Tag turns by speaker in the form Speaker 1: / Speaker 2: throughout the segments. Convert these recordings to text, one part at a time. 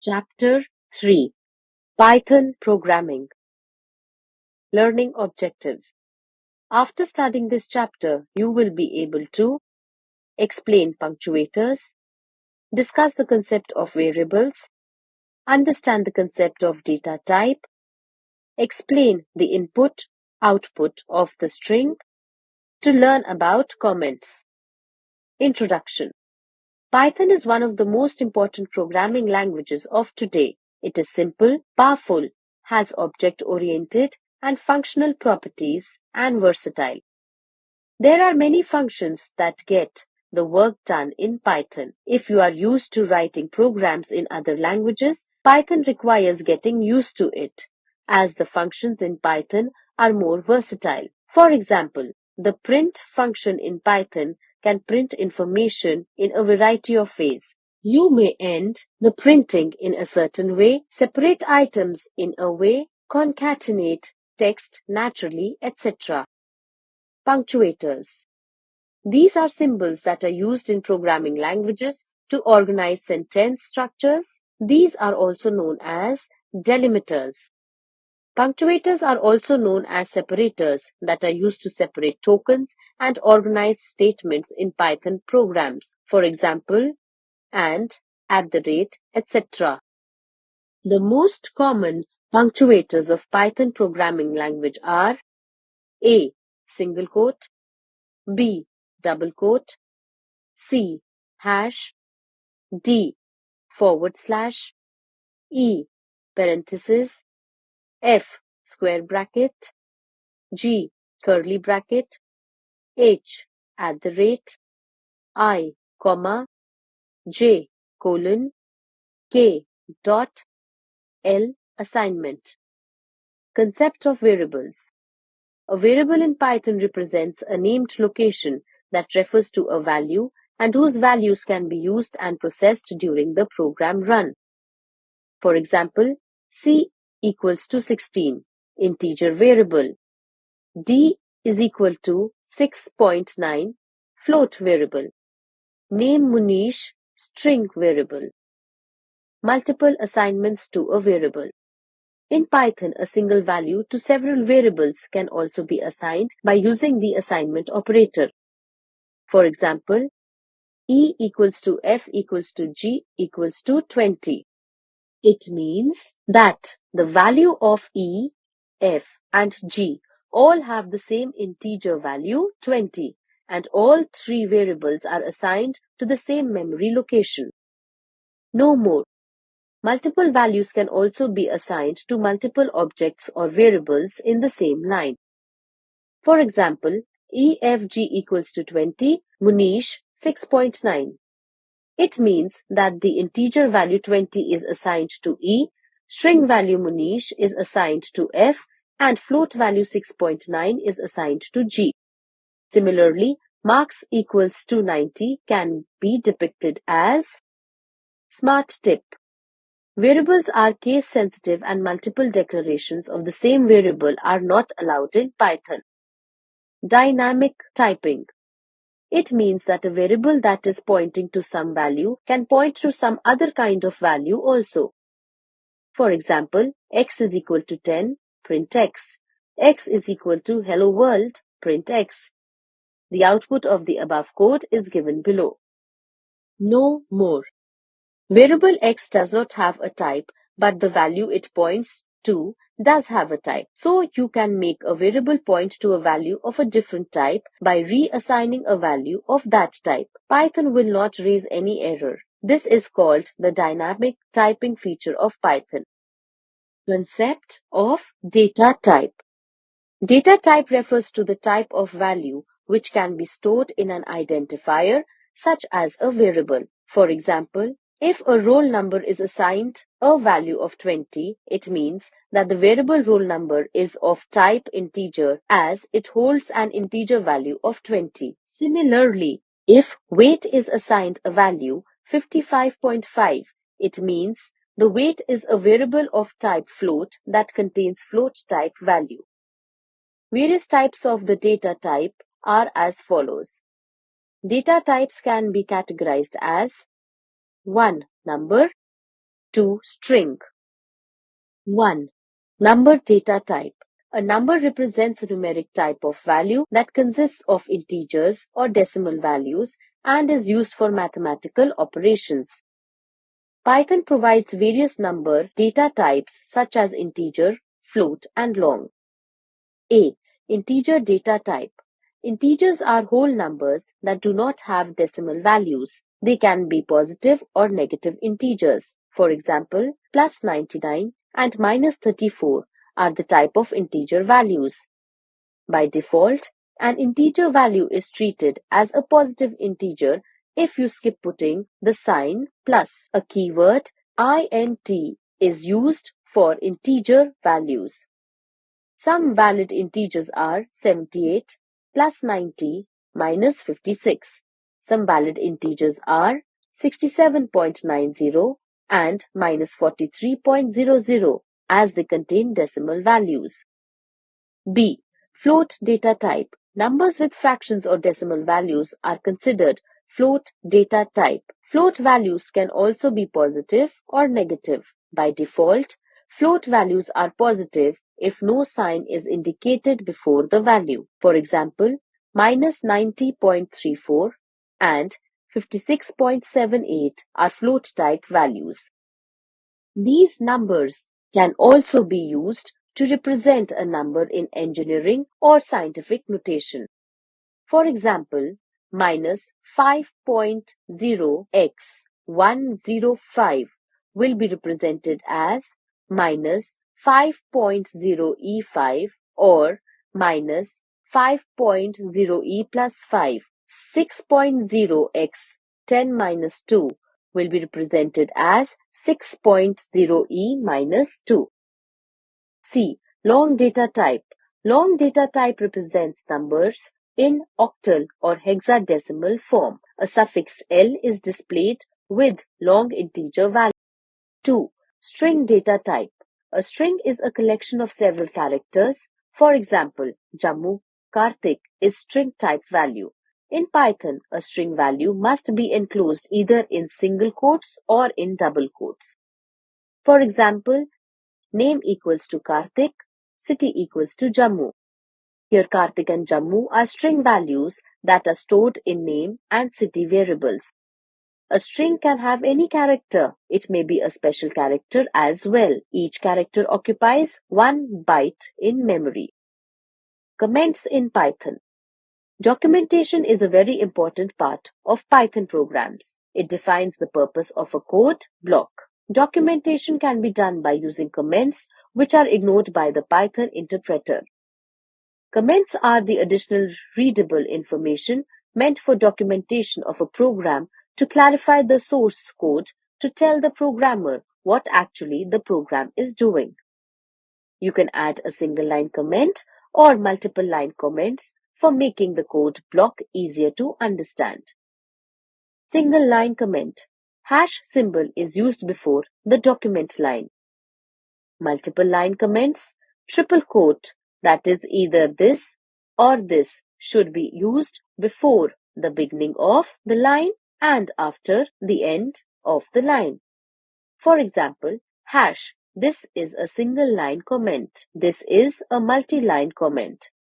Speaker 1: Chapter 3 Python Programming Learning Objectives. After studying this chapter, you will be able to explain punctuators, discuss the concept of variables, understand the concept of data type, explain the input, output of the string, to learn about comments. Introduction. Python is one of the most important programming languages of today. It is simple, powerful, has object-oriented and functional properties, and versatile. There are many functions that get the work done in Python. If you are used to writing programs in other languages, Python requires getting used to it, as the functions in Python are more versatile. For example, the print function in Python can print information in a variety of ways. You may end the printing in a certain way, separate items in a way, concatenate text naturally, etc. Punctuators. These are symbols that are used in programming languages to organize sentence structures. These are also known as delimiters. Punctuators are also known as separators that are used to separate tokens and organize statements in Python programs. For example, and, at the rate, etc. The most common punctuators of Python programming language are A. Single quote, B. Double quote, C. Hash, D. /, E. Parenthesis, F. Square bracket, G. Curly bracket, H. At the rate, I, comma, J. colon, K. dot, L. Assignment. Concept of variables. A variable in Python represents a named location that refers to a value and whose values can be used and processed during the program run. For example, C equals to 16, integer variable. D is equal to 6.9, float variable. Name Munish, string variable. Multiple assignments to a variable. In Python, a single value to several variables can also be assigned by using the assignment operator. For example, E equals to F equals to G equals to 20. It means that the value of E, F, and G all have the same integer value 20, and all three variables are assigned to the same memory location. No more. Multiple values can also be assigned to multiple objects or variables in the same line. For example, EFG equals to 20, Munish 6.9. It means that the integer value 20 is assigned to E, string value Munish is assigned to F, and float value 6.9 is assigned to G. Similarly, marks equals to 90 can be depicted as smart tip. Variables are case-sensitive and multiple declarations of the same variable are not allowed in Python. Dynamic typing. It means that a variable that is pointing to some value can point to some other kind of value also. For example, x is equal to 10, print x. X is equal to hello world, print x. The output of the above code is given below. No more. Variable x does not have a type, but the value it points to does have a type. So you can make a variable point to a value of a different type by reassigning a value of that type. Python will not raise any error. This is called the dynamic typing feature of Python. Concept of data type. Data type refers to the type of value which can be stored in an identifier such as a variable. For example, if a roll number is assigned a value of 20, it means that the variable roll number is of type integer as it holds an integer value of 20. Similarly, if weight is assigned a value 55.5, it means the weight is a variable of type float that contains float type value. Various types of the data type are as follows. Data types can be categorized as 1. Number, to string. 1. Number data type. A number represents a numeric type of value that consists of integers or decimal values and is used for mathematical operations. Python provides various number data types such as integer, float, and long. A. Integer data type. Integers are whole numbers that do not have decimal values. They can be positive or negative integers. For example, plus 99 and minus 34 are the type of integer values. By default, an integer value is treated as a positive integer if you skip putting the sign plus. A keyword int is used for integer values. Some valid integers are 78 plus 90 minus 56. Some valid integers are 67.90 and minus 43.00 as they contain decimal values. B. Float data type. Numbers with fractions or decimal values are considered float data type. Float values can also be positive or negative. By default, float values are positive if no sign is indicated before the value. For example, minus 90.34 and 56.78 are float type values. These numbers can also be used to represent a number in engineering or scientific notation. For example, minus 5.0x105 will be represented as minus 5.0e5 or minus 5.0e plus 5. 6.0x 10 minus 2 will be represented as 6.0e minus 2. C. Long data type. Long data type represents numbers in octal or hexadecimal form. A suffix L is displayed with long integer value. 2. String data type. A string is a collection of several characters. For example, Jammu, Karthik is string type value. In Python, a string value must be enclosed either in single quotes or in double quotes. For example, name equals to Karthik, city equals to Jammu. Here Karthik and Jammu are string values that are stored in name and city variables. A string can have any character. It may be a special character as well. Each character occupies 1 byte in memory. Comments in Python. Documentation is a very important part of Python programs. It defines the purpose of a code block. Documentation can be done by using comments, which are ignored by the Python interpreter. Comments are the additional readable information meant for documentation of a program to clarify the source code to tell the programmer what actually the program is doing. You can add a single line comment or multiple line comments for making the code block easier to understand. Single line comment. Hash symbol is used before the document line. Multiple line comments. Triple quote, that is either this or this, should be used before the beginning of the line and after the end of the line. For example, hash, this is a single line comment. This is a multi-line comment.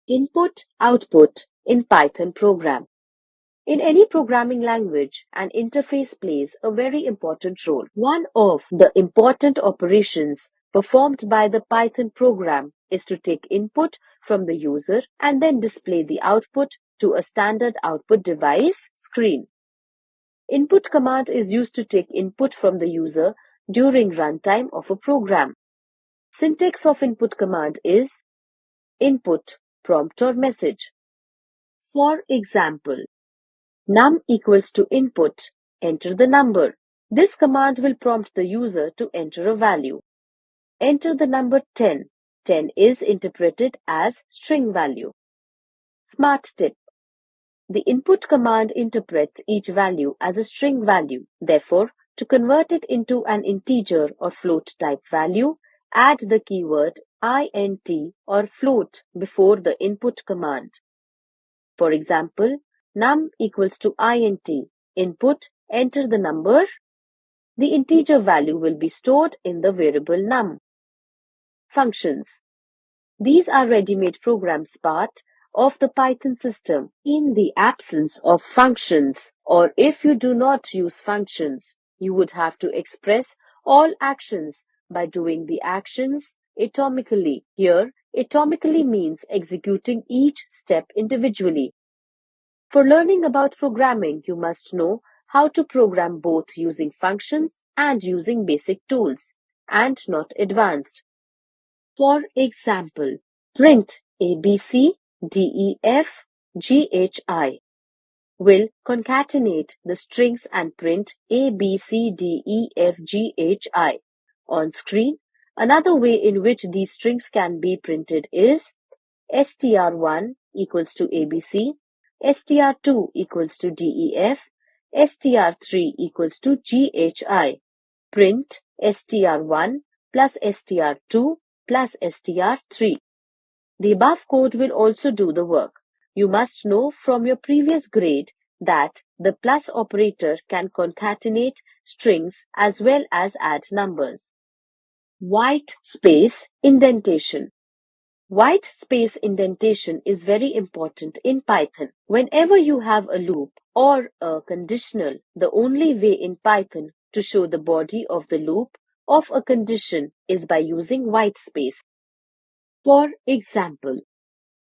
Speaker 1: Input, output in Python program. In any programming language, an interface plays a very important role. One of the important operations performed by the Python program is to take input from the user and then display the output to a standard output device screen. Input command is used to take input from the user during runtime of a program. Syntax of input command is input, prompt or message. For example, num equals to input, enter the number. This command will prompt the user to enter a value. Enter the number 10. 10 is interpreted as string value. Smart tip. The input command interprets each value as a string value. Therefore, to convert it into an integer or float type value, add the keyword int or float before the input command. For example, num equals to int, input, enter the number. the integer value will be stored in the variable num. Functions. These are ready-made programs part of the Python system. In the absence of functions, or if you do not use functions, you would have to express all actions by doing the actions atomically. Here, atomically means executing each step individually. For learning about programming, you must know how to program both using functions and using basic tools, and not advanced. For example, print ABC, DEF, GHI will concatenate the strings and print ABCDEFGHI on screen. Another way in which these strings can be printed is str1 equals to ABC, str2 equals to DEF, str3 equals to GHI. Print str1 plus str2 plus str3. The above code will also do the work. You must know from your previous grade that the plus operator can concatenate strings as well as add numbers. White space indentation. White space indentation is very important in Python. Whenever you have a loop or a conditional, the only way in Python to show the body of the loop of a condition is by using white space. For example,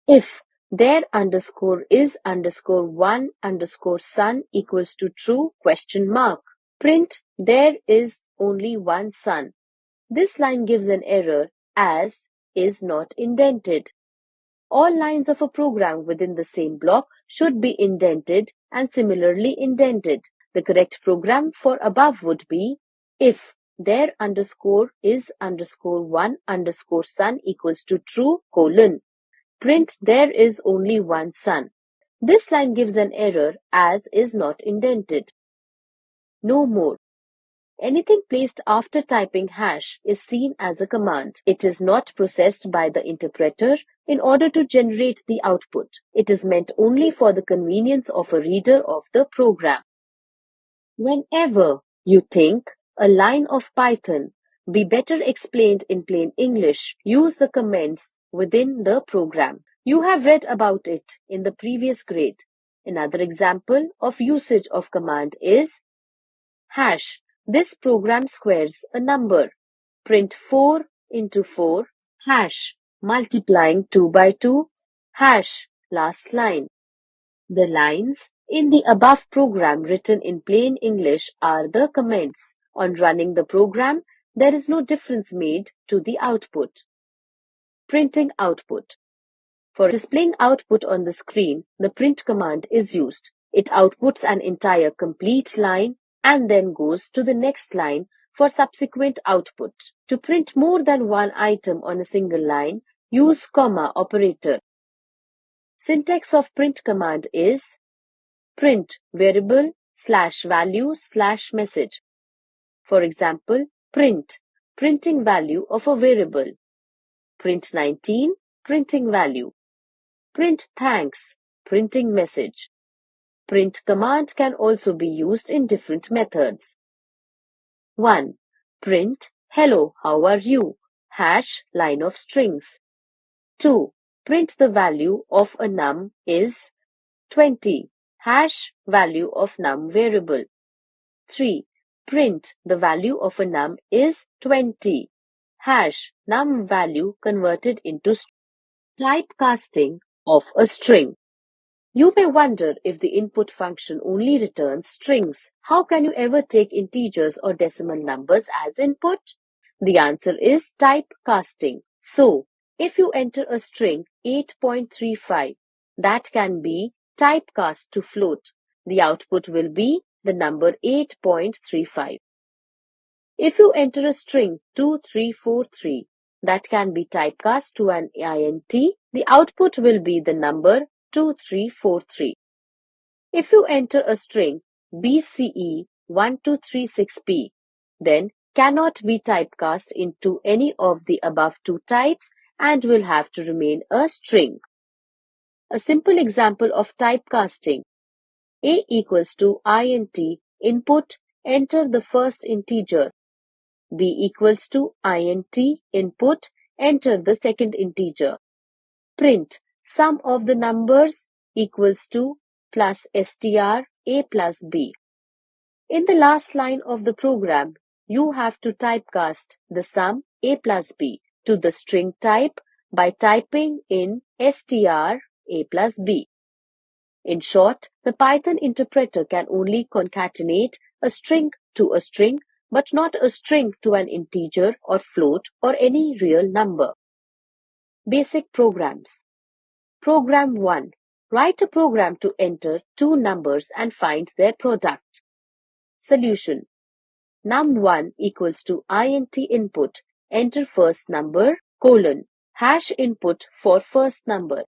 Speaker 1: if there underscore is underscore one underscore sun equals to true question mark, print there is only one sun. This line gives an error as is not indented. All lines of a program within the same block should be indented and similarly indented. The correct program for above would be if there underscore is underscore one underscore sun equals to true colon. Print there is only one sun. This line gives an error as is not indented. No more. Anything placed after typing hash is seen as a command. It is not processed by the interpreter in order to generate the output. It is meant only for the convenience of a reader of the program. Whenever you think a line of Python be better explained in plain English, use the comments within the program. You have read about it in the previous grade. Another example of usage of command is hash. This program squares a number. Print 4 into 4, hash, multiplying 2 by 2, hash, last line. The lines in the above program written in plain English are the comments. On running the program, there is no difference made to the output. Printing output. For displaying output on the screen, the print command is used. It outputs an entire complete line and then goes to the next line for subsequent output. To print more than one item on a single line, use comma operator. Syntax of print command is print variable /value /message. For example, print, printing value of a variable. Print 19, printing value. Print thanks, printing message. Print command can also be used in different methods. 1. Print hello, how are you? Hash line of strings. 2. Print the value of a num is 20. Hash value of num variable. 3. Print the value of a num is 20. Hash num value converted into typecasting of a string. You may wonder if the input function only returns strings. How can you ever take integers or decimal numbers as input? The answer is typecasting. So, if you enter a string 8.35, that can be typecast to float. The output will be the number 8.35. If you enter a string 2343, that can be typecast to an int, the output will be the number 2343. If you enter a string BCE1236P, then cannot be typecast into any of the above two types and will have to remain a string. A simple example of typecasting: A equals to int input enter the first integer. b equals to int input, enter the second integer. Print sum of the numbers equals to plus str a plus b. In the last line of the program, you have to typecast the sum a plus b to the string type by typing in str a plus b. In short, the Python interpreter can only concatenate a string to a string, but not a string to an integer or float or any real number. Basic programs. Program 1. Write a program to enter two numbers and find their product. Solution. Num1 equals to int input, enter first number, colon, hash input for first number.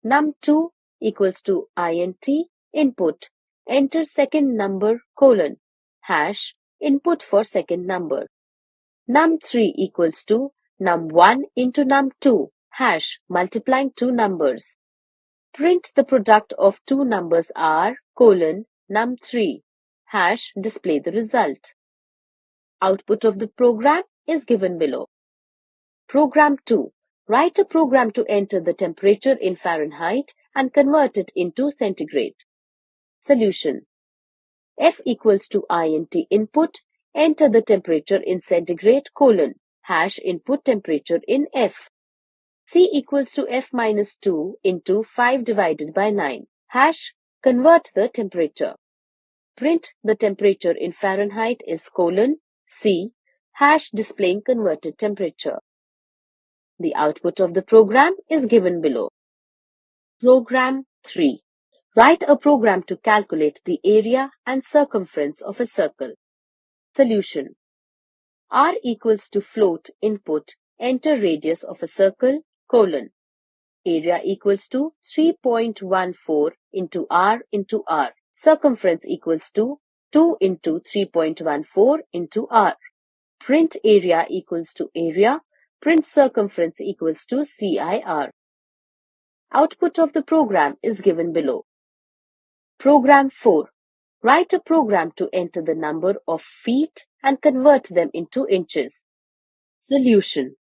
Speaker 1: Num2 equals to int input, enter second number, colon, hash input for second number. Num3 equals to num1 into num2, hash multiplying two numbers. Print the product of two numbers are, colon, num3, hash display the result. Output of the program is given below. Program 2. Write a program to enter the temperature in Fahrenheit and convert it into centigrade. Solution. F equals to int input, enter the temperature in centigrade, colon, hash input temperature in F. C equals to F minus 2 into 5 divided by 9, hash convert the temperature. Print the temperature in Fahrenheit is colon, C, hash displaying converted temperature. The output of the program is given below. Program 3. Write a program to calculate the area and circumference of a circle. Solution. R equals to float input, enter radius of a circle, colon. Area equals to 3.14 into R into R. Circumference equals to 2 into 3.14 into R. Print area equals to area. Print circumference equals to CIR. Output of the program is given below. Program 4. Write a program to enter the number of feet and convert them into inches. Solution.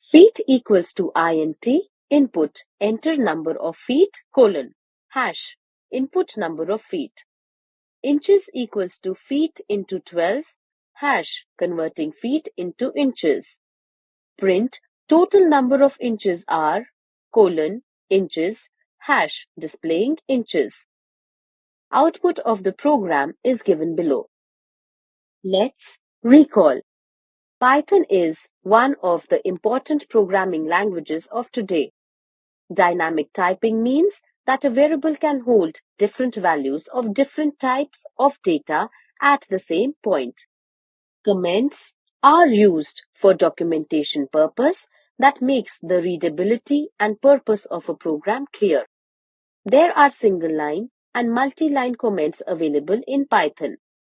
Speaker 1: Feet equals to int input, enter number of feet, colon, hash, input number of feet. Inches equals to feet into 12, hash, converting feet into inches. Print total number of inches are, colon, inches, hash, displaying inches. Output of the program is given below. Let's recall. Python is one of the important programming languages of today. Dynamic typing means that a variable can hold different values of different types of data at the same point. Comments are used for documentation purpose that makes the readability and purpose of a program clear. There are single line and multi-line comments available in Python.